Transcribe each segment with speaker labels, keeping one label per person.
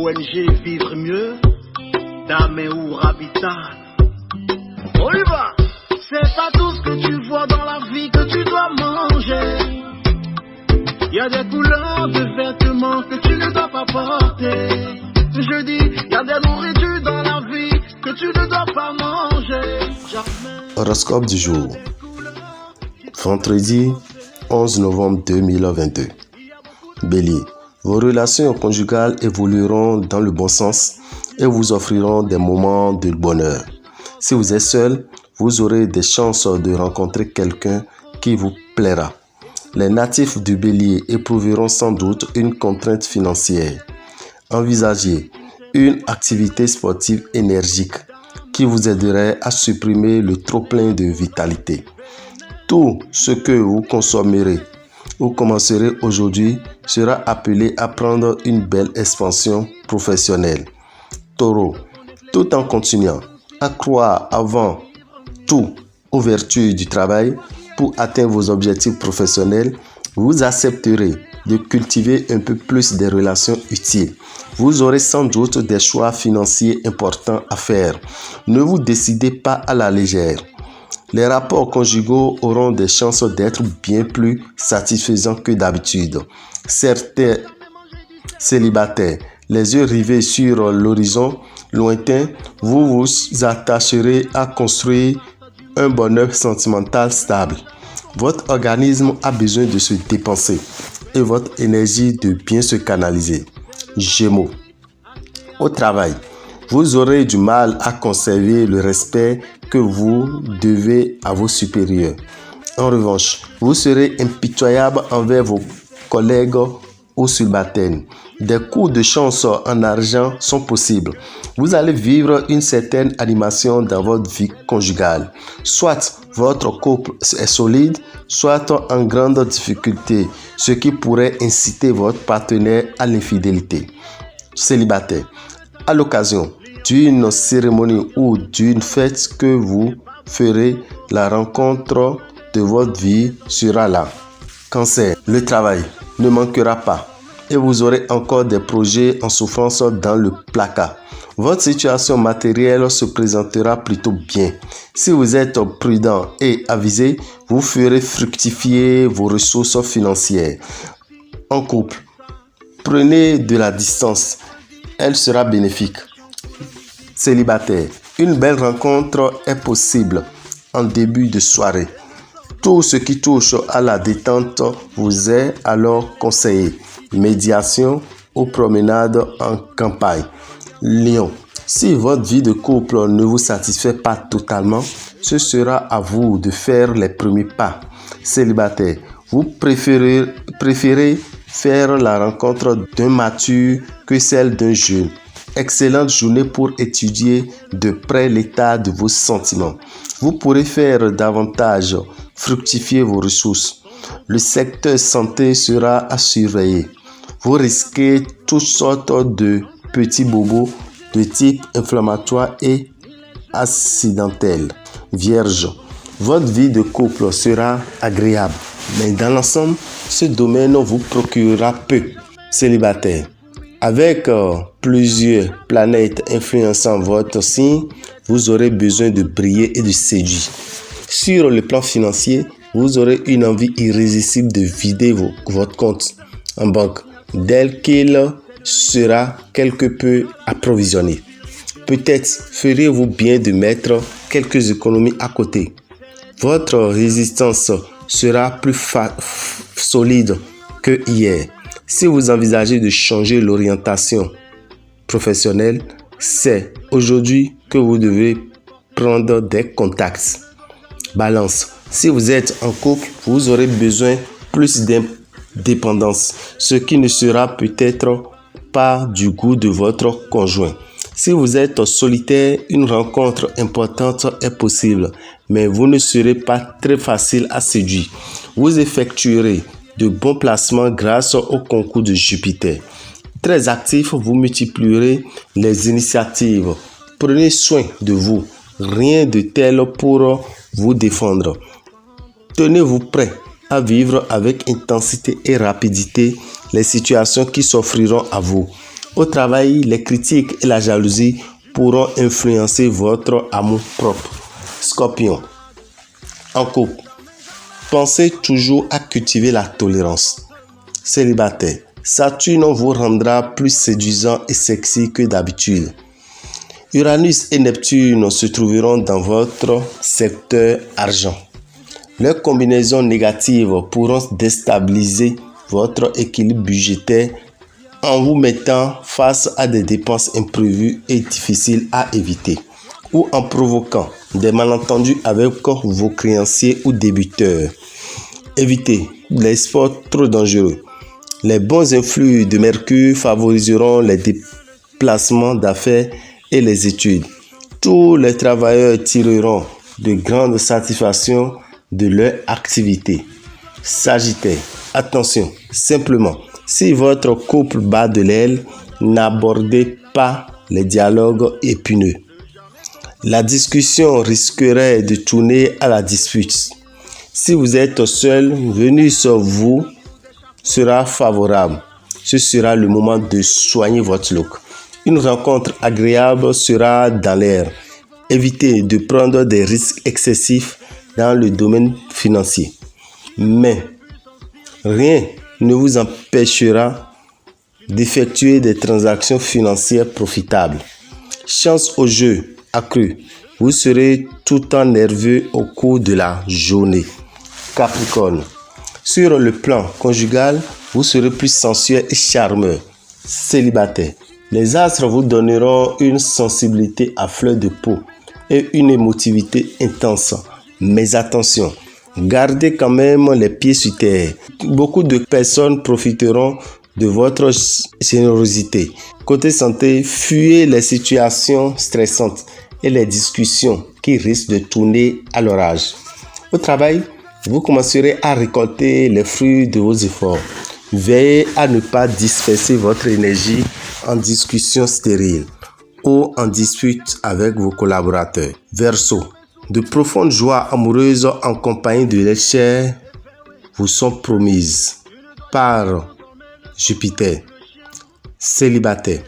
Speaker 1: ONG Vivre Mieux, Dame ou Habitat. On y va. C'est pas tout ce que tu vois dans la vie que tu dois manger. Il y a des couleurs de vêtements que tu ne dois pas porter. Je dis, il y a des nourritures dans la vie que tu ne dois pas manger.
Speaker 2: Horoscope du jour. Vendredi 11 novembre 2022. Bélier. Vos relations conjugales évolueront dans le bon sens et vous offriront des moments de bonheur. Si vous êtes seul, vous aurez des chances de rencontrer quelqu'un qui vous plaira. Les natifs du Bélier éprouveront sans doute une contrainte financière. Envisagez une activité sportive énergique qui vous aiderait à supprimer le trop-plein de vitalité. Tout ce que vous consommerez ou commencerez aujourd'hui sera appelé à prendre une belle expansion professionnelle. Taureau, tout en continuant à croire avant tout aux vertus du travail pour atteindre vos objectifs professionnels, vous accepterez de cultiver un peu plus des relations utiles. Vous aurez sans doute des choix financiers importants à faire. Ne vous décidez pas à la légère. Les rapports conjugaux auront des chances d'être bien plus satisfaisants que d'habitude. Certains célibataires, les yeux rivés sur l'horizon lointain, vous vous attacherez à construire un bonheur sentimental stable. Votre organisme a besoin de se dépenser et votre énergie de bien se canaliser. Gémeaux. Au travail, vous aurez du mal à conserver le respect que vous devez à vos supérieurs. En revanche, vous serez impitoyable envers vos collègues ou subalternes. Des coups de chance en argent sont possibles. Vous allez vivre une certaine animation dans votre vie conjugale. Soit votre couple est solide, soit en grande difficulté, ce qui pourrait inciter votre partenaire à l'infidélité. Célibataire. À l'occasion d'une cérémonie ou d'une fête que vous ferez, la rencontre de votre vie sera là. Cancer. Le travail ne manquera pas et vous aurez encore des projets en souffrance dans le placard. Votre situation matérielle se présentera plutôt bien. Si vous êtes prudent et avisé, vous ferez fructifier vos ressources financières. En couple, prenez de la distance, elle sera bénéfique. Célibataire, une belle rencontre est possible en début de soirée. Tout ce qui touche à la détente vous est alors conseillé. Médiation ou promenade en campagne. Lion, si votre vie de couple ne vous satisfait pas totalement, ce sera à vous de faire les premiers pas. Célibataire, vous préférez faire la rencontre d'un mature que celle d'un jeune. Excellente journée pour étudier de près l'état de vos sentiments. Vous pourrez faire davantage fructifier vos ressources. Le secteur santé sera à surveiller. Vous risquez toutes sortes de petits bobos de type inflammatoire et accidentel. Vierge, votre vie de couple sera agréable, mais dans l'ensemble, ce domaine vous procurera peu. Célibataire, avec plusieurs planètes influençant votre signe, vous aurez besoin de briller et de séduire. Sur le plan financier, vous aurez une envie irrésistible de vider votre compte en banque dès qu'il sera quelque peu approvisionné. Peut-être ferez-vous bien de mettre quelques économies à côté. Votre résistance sera plus solide que hier. Si vous envisagez de changer l'orientation professionnelle, c'est aujourd'hui que vous devez prendre des contacts. Balance. Si vous êtes en couple, vous aurez besoin plus d'indépendance, ce qui ne sera peut-être pas du goût de votre conjoint. Si vous êtes solitaire, une rencontre importante est possible, mais vous ne serez pas très facile à séduire. Vous effectuerez de bons placements grâce au concours de Jupiter. Très actif, vous multiplierez les initiatives. Prenez soin de vous. Rien de tel pour vous défendre. Tenez-vous prêt à vivre avec intensité et rapidité les situations qui s'offriront à vous. Au travail, les critiques et la jalousie pourront influencer votre amour-propre. Scorpion. En couple, pensez toujours à cultiver la tolérance. Célibataire, Saturne vous rendra plus séduisant et sexy que d'habitude. Uranus et Neptune se trouveront dans votre secteur argent. Leurs combinaisons négatives pourront déstabiliser votre équilibre budgétaire en vous mettant face à des dépenses imprévues et difficiles à éviter, ou en provoquant des malentendus avec vos créanciers ou débiteurs. Évitez les sports trop dangereux. Les bons influx de Mercure favoriseront les déplacements d'affaires et les études. Tous les travailleurs tireront de grandes satisfactions de leur activité. Sagittaire, attention, simplement, si votre couple bat de l'aile, n'abordez pas les dialogues épineux. La discussion risquerait de tourner à la dispute. Si vous êtes seul, venir sur vous sera favorable. Ce sera le moment de soigner votre look. Une rencontre agréable sera dans l'air. Évitez de prendre des risques excessifs dans le domaine financier. Mais rien ne vous empêchera d'effectuer des transactions financières profitables. Chance au jeu accrue. Vous serez tout le temps nerveux au cours de la journée. Capricorne. Sur le plan conjugal, vous serez plus sensuel et charmeur. Célibataire. Les astres vous donneront une sensibilité à fleur de peau et une émotivité intense. Mais attention, gardez quand même les pieds sur terre. Beaucoup de personnes profiteront de votre générosité. Côté santé, fuyez les situations stressantes et les discussions qui risquent de tourner à l'orage. Au travail, vous commencerez à récolter les fruits de vos efforts. Veillez à ne pas disperser votre énergie en discussion stérile ou en dispute avec vos collaborateurs. Verseau, de profondes joies amoureuses en compagnie de l'être cher vous sont promises par Jupiter. Célibataire,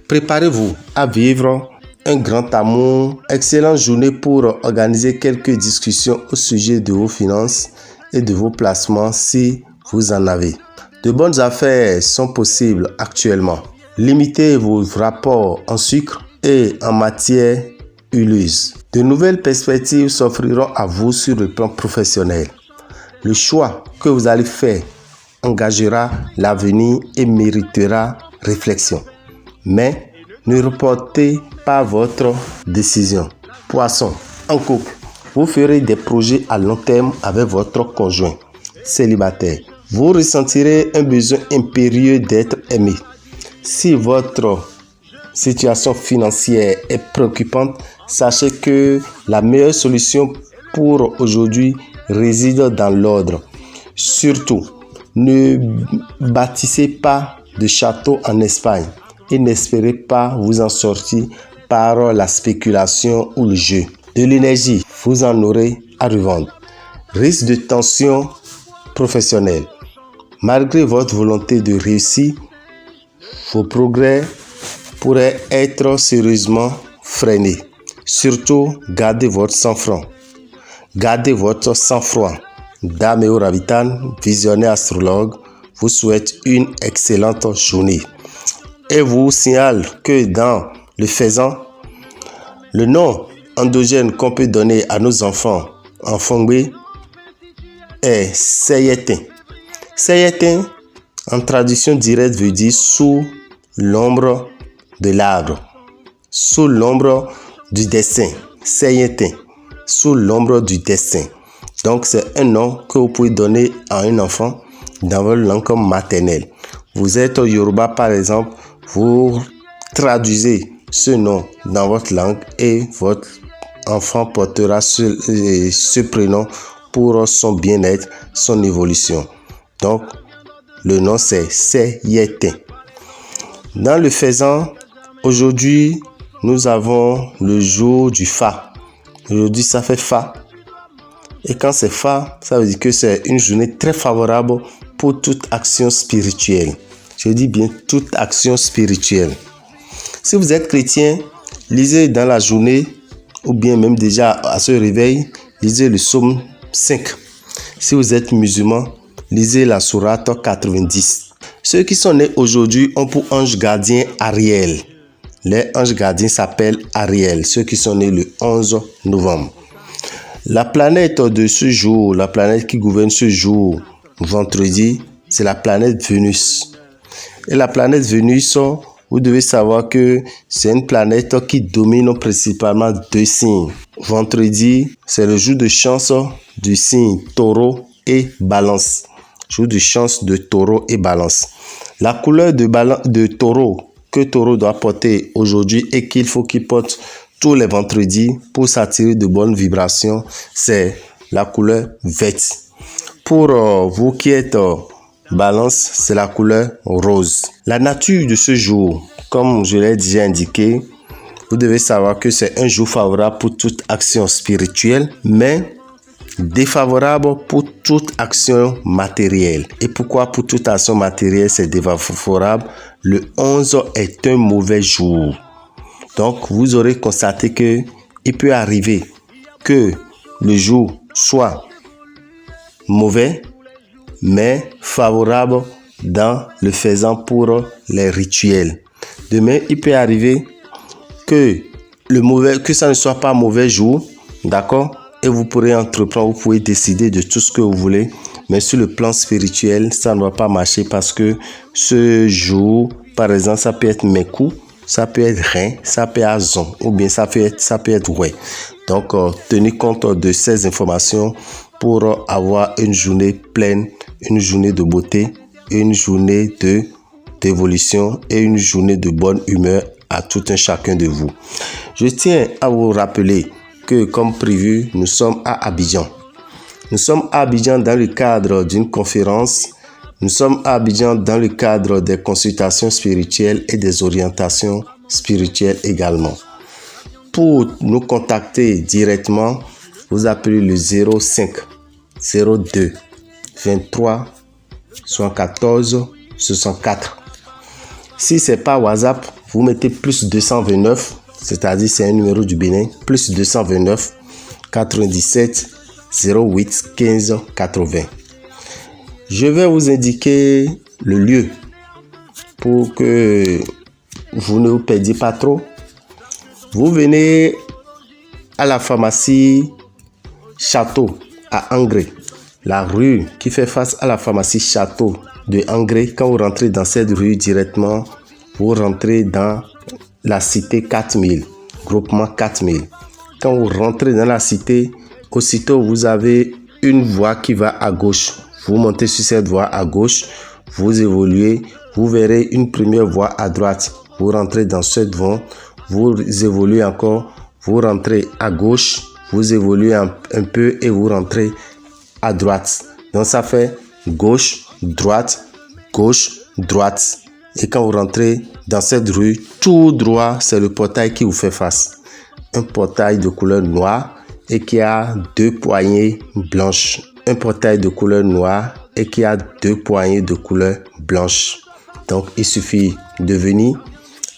Speaker 2: préparez-vous à vivre un grand amour. Excellente journée pour organiser quelques discussions au sujet de vos finances et de vos placements si vous en avez. De bonnes affaires sont possibles actuellement. Limitez vos rapports en sucre et en matière huileuse. De nouvelles perspectives s'offriront à vous sur le plan professionnel. Le choix que vous allez faire engagera l'avenir et méritera réflexion. Mais ne reportez pas votre décision. Poisson, en couple, vous ferez des projets à long terme avec votre conjoint. Célibataire, vous ressentirez un besoin impérieux d'être aimé. Si votre situation financière est préoccupante, sachez que la meilleure solution pour aujourd'hui réside dans l'ordre. Surtout, ne bâtissez pas de château en Espagne et n'espérez pas vous en sortir par la spéculation ou le jeu. De l'énergie, vous en aurez à revendre. Risque de tension professionnelle. Malgré votre volonté de réussir, vos progrès pourraient être sérieusement freinés. Surtout, gardez votre sang-froid. Gardez votre sang-froid. Dameo Ravitan, visionnaire astrologue, vous souhaite une excellente journée. Et vous signale que dans le faisan, le nom endogène qu'on peut donner à nos enfants en Fongbe est Seyetin. Seyetin, en traduction directe, veut dire sous l'ombre de l'arbre, sous l'ombre du dessin. Seyetin, sous l'ombre du dessin. Donc, c'est un nom que vous pouvez donner à un enfant dans votre langue maternelle. Vous êtes au Yoruba, par exemple, vous traduisez ce nom dans votre langue et votre enfant portera ce prénom pour son bien-être, son évolution. Donc, le nom c'est Seyetin. Dans le faisan, aujourd'hui, nous avons le jour du Fa. Aujourd'hui, ça fait Fa. Et quand c'est Fa, ça veut dire que c'est une journée très favorable pour toute action spirituelle. Je dis bien toute action spirituelle. Si vous êtes chrétien, lisez dans la journée ou bien même déjà à ce réveil, lisez le psaume 5. Si vous êtes musulman, lisez la sourate 90. Ceux qui sont nés aujourd'hui ont pour ange gardien Ariel. Les anges gardiens s'appellent Ariel, ceux qui sont nés le 11 novembre. La planète de ce jour, la planète qui gouverne ce jour, vendredi, c'est la planète Vénus. Et la planète Vénus, vous devez savoir que c'est une planète qui domine principalement 2 signes. Vendredi, c'est le jour de chance du signe Taureau et Balance. Jour de chance de Taureau et Balance. La couleur de Taureau que Taureau doit porter aujourd'hui et qu'il faut qu'il porte tous les vendredis pour s'attirer de bonnes vibrations, c'est la couleur verte. Pour vous qui êtes Balance, c'est la couleur rose. La nature de ce jour, comme je l'ai déjà indiqué, vous devez savoir que c'est un jour favorable pour toute action spirituelle, mais défavorable pour toute action matérielle. Et pourquoi pour toute action matérielle c'est défavorable? Le 11 est un mauvais jour. Donc vous aurez constaté que il peut arriver que le jour soit mauvais, mais favorable dans le faisant pour les rituels. Demain, il peut arriver que ça ne soit pas un mauvais jour, d'accord? Et vous pourrez entreprendre, vous pouvez décider de tout ce que vous voulez. Mais sur le plan spirituel, ça ne va pas marcher parce que ce jour, par exemple, ça peut être Mekou, ça peut être Rein, ça peut être Azon, ou bien ça peut être Ouais. Donc, tenez compte de ces informations pour avoir une journée pleine, une journée de beauté, une journée d'évolution et une journée de bonne humeur à tout un chacun de vous. Je tiens à vous rappeler que, comme prévu, nous sommes à Abidjan. Nous sommes à Abidjan dans le cadre d'une conférence. Nous sommes à Abidjan dans le cadre des consultations spirituelles et des orientations spirituelles également. Pour nous contacter directement, vous appelez le 05 02 23 74 64. Si ce n'est pas WhatsApp, vous mettez plus 229, c'est-à-dire c'est un numéro du Bénin, plus 229 97 08 15 80. Je vais vous indiquer le lieu pour que vous ne vous perdiez pas trop. Vous venez à la pharmacie Château à Angré, la rue qui fait face à la pharmacie Château de Angré. Quand vous rentrez dans cette rue directement, vous rentrez dans la cité 4000, groupement 4000. Quand vous rentrez dans la cité, aussitôt vous avez une voie qui va à gauche. Vous montez sur cette voie à gauche, vous évoluez, vous verrez une première voie à droite. Vous rentrez dans cette voie, vous évoluez encore, vous rentrez à gauche, vous évoluez un peu et vous rentrez à droite. Donc ça fait gauche, droite, droite. Et quand vous rentrez dans cette rue, tout droit, c'est le portail qui vous fait face. Un portail de couleur noire et qui a 2 poignées blanches. Un portail de couleur noire et qui a 2 poignées de couleur blanche. Donc, il suffit de venir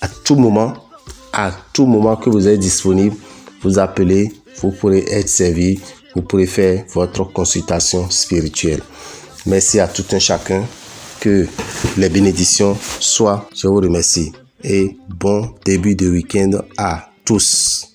Speaker 2: à tout moment que vous êtes disponible, vous appelez, vous pourrez être servi, vous pourrez faire votre consultation spirituelle. Merci à tout un chacun. Que les bénédictions soient. Je vous remercie et bon début de week-end à tous.